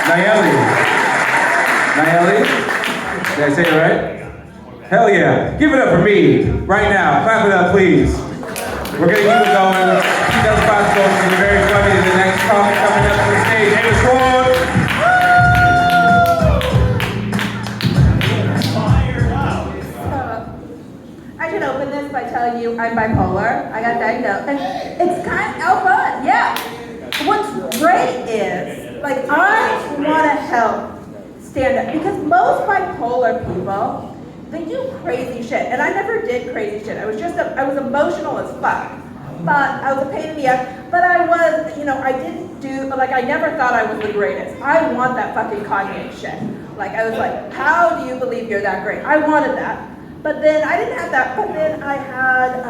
Nayeli. Nayeli? Did I say it right? Hell yeah. Give it up for me right now. Clap it up, please. We're going to keep it going. She does possible. She's very funny. The next comic coming up to the stage. Ava Swan. I should open this by telling you I'm bipolar. I got diagnosed. And it's kind of fun, yeah. What's great is, like, I want to help stand up. Because most bipolar people, they do crazy shit. And I never did crazy shit. I was emotional as fuck. But I was a pain in the ass. But I was, I didn't do, like, I never thought I was the greatest. I want that fucking Kanye shit. Like, I was like, how do you believe you're that great? I wanted that. But then I didn't have that. But then I had,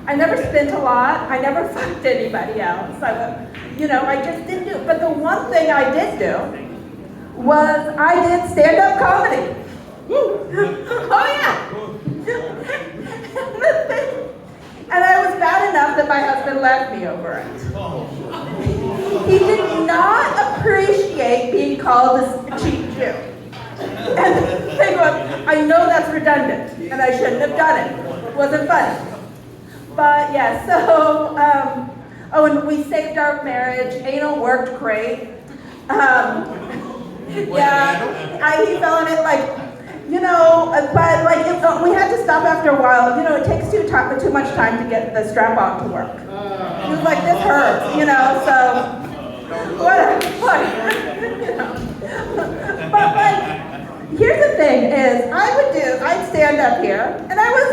I never spent a lot. I never fucked anybody else. I just didn't do it. But the one thing I did do was I did stand-up comedy. Oh yeah. And I was bad enough that my husband left me over it. He did not appreciate being called a cheap Jew. And they go, I know that's redundant, and I shouldn't have done it. It wasn't funny. But yeah, so, and we saved our marriage. Anal worked great. He fell in it but we had to stop after a while. It takes too much time to get the strap on to work. He was like, this hurts, so whatever. But here's the thing is, I'd stand up here, and I was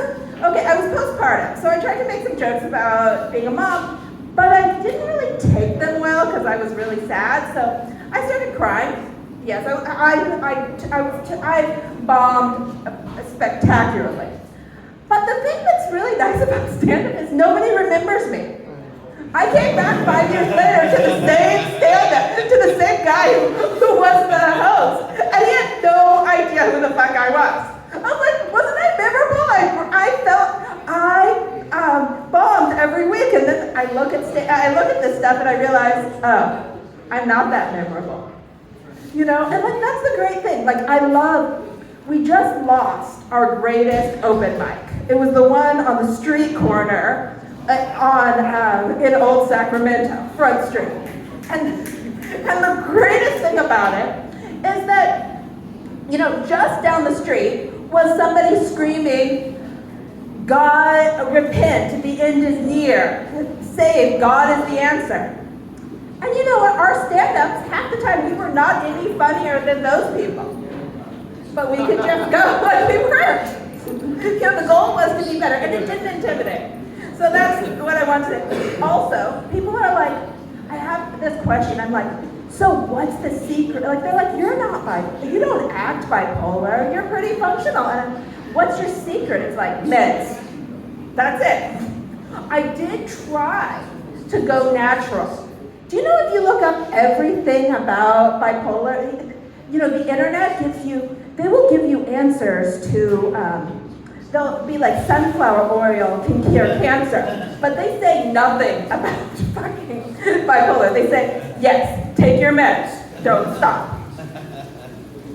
postpartum, so I tried to make some jokes about being a mom, but I didn't really take them well because I was really sad, so I started crying. Yes, I bombed spectacularly. But the thing that's really nice about stand-up is nobody remembers me. I came back 5 years later to the same stand-up, to the same guy who was the host, and he had no idea who the fuck I was. I was like, wasn't I memorable? I bombed every week, and then I look at this stuff and I realize, oh, I'm not that memorable. And that's the great thing. We just lost our greatest open mic. It was the one on the street corner in Old Sacramento, Front Street. And the greatest thing about it is that, just down the street was somebody screaming, God, repent, the end is near, save, God is the answer. And you know what, our stand-ups, half the time we were not any funnier than those people. But we could just go like we were. The goal was to be better, and it didn't intimidate. So that's what I want to say. Also, people are like, I have this question, I'm like, so what's the secret? Like, they're like, you don't act bipolar, you're pretty functional. And what's your secret? It's like, meds. That's it. I did try to go natural. Do you know if you look up everything about bipolar, the internet they will give you answers to, they'll be like sunflower oil can cure cancer, but they say nothing about fucking bipolar. They say, yes, take your meds, don't stop.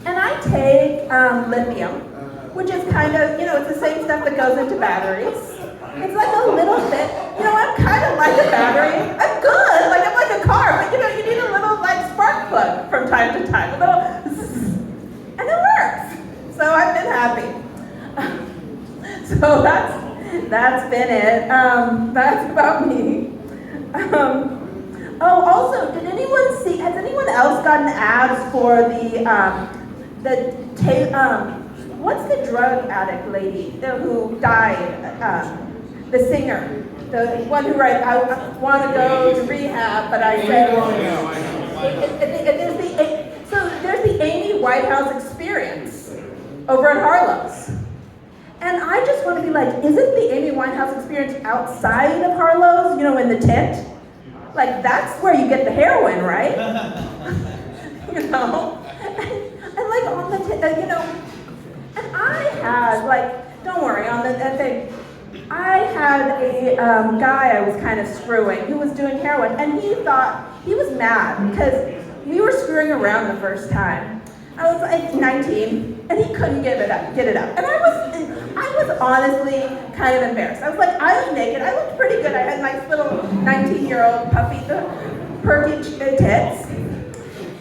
And I take lithium, which is kind of, it's the same stuff that goes into batteries. It's like a little bit, I'm kind of like a battery. I'm good, I'm like a car, but you need a little spark plug from time to time, a little zzz, and it works. So I've been happy. So that's been it. That's about me. Also, has anyone else gotten ads for what's the drug addict lady who died? The singer, the one who writes, I want to go to rehab, but I said, there's the Amy Whitehouse Experience over at Harlow's. And I just want to be like, isn't the Amy Winehouse Experience outside of Harlow's, in the tent? That's where you get the heroin, right? And on the tent, and I had, don't worry, on that thing, I had a guy I was kind of screwing who was doing heroin, and he thought, he was mad because we were screwing around the first time. I was like 19, and he couldn't get it up. And I was honestly kind of embarrassed. I was like, I was naked. I looked pretty good. I had nice little 19-year-old puffy, perky tits.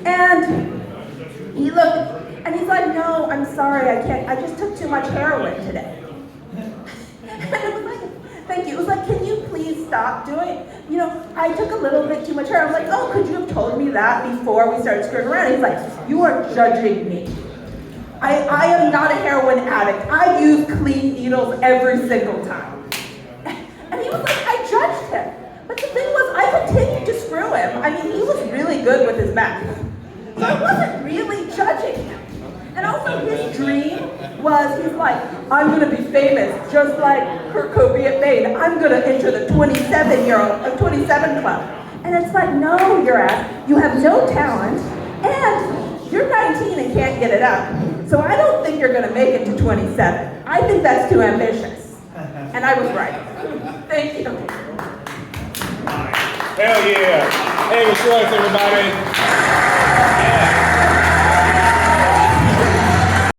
And he looked, and he's like, no, I'm sorry, I can't. I just took too much heroin today. And I was like, thank you. It was like, can you please stop doing it? You know, I took a little bit too much heroin. I was like, oh, could you have told me that before we started screwing around? He's like, you are judging me. I am not a heroin addict. I use clean needles every single time. And he was like, I judged him. But the thing was, I continued to screw him. I mean, he was really good with his meth. So I wasn't really judging him. And also his dream was, he's like, I'm gonna be famous, just like Kurt Cobain. I'm gonna enter the 27 club. And it's like, no, your ass, you have no talent, and you're 19 and can't get it up. So I don't think you're gonna make it to 27. I think that's too ambitious. And I was right. Thank you. Hell yeah. Ava Schwartz, everybody. Yeah.